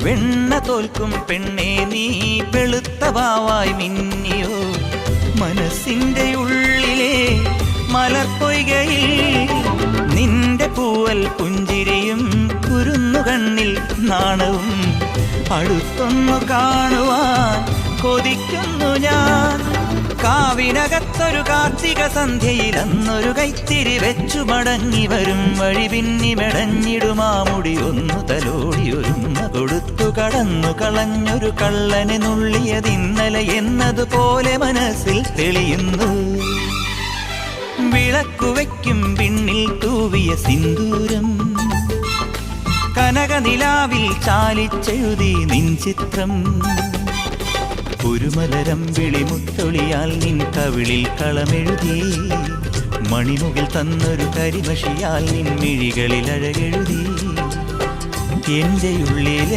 വെണ്ണ തോൽക്കും പെണ്ണേ നീ വെളുത്ത വാവായി മിന്നിയോ മനസ്സിന്റെ ഉള്ളിലെ മലർപ്പൊയ്കയിൽ നിന്റെ പൂവൽ പുഞ്ചിരിയും കുരുന്നു കണ്ണിൽ നാണവും അടുത്തൊന്നു കാണുവാൻ കൊതിക്കുന്നു ഞാൻ കാവിനകത്തൊരു കാർത്തിക സന്ധ്യയിൽ അന്നൊരു കൈത്തിരി വെച്ചു മടങ്ങി വരും വഴി പിന്നി മെടഞ്ഞിടുമാമുടി ഒന്നു തലോടി ഒരുമ കൊടുത്തു കടന്നു കളഞ്ഞൊരു കള്ളനെ നുള്ളിയതിന്നലെ എന്നതുപോലെ മനസ്സിൽ തെളിയുന്നു വിളക്കുവയ്ക്കും പിന്നിൽ തൂവിയ സിന്ദൂരം കനകനിലാവിൽ ചാലിച്ചെഴുതി നിൻ ചിത്രം ഒരു മലരം വിളിമുത്തൊളിയാൽ നിൻ കവിളിൽ കളമെഴുതി മണിമുകിൽ തന്നൊരു കരിമഷിയാൽ നിൻ മിഴികളിൽ അഴകെഴുതി എന്റെ ഉള്ളിൽ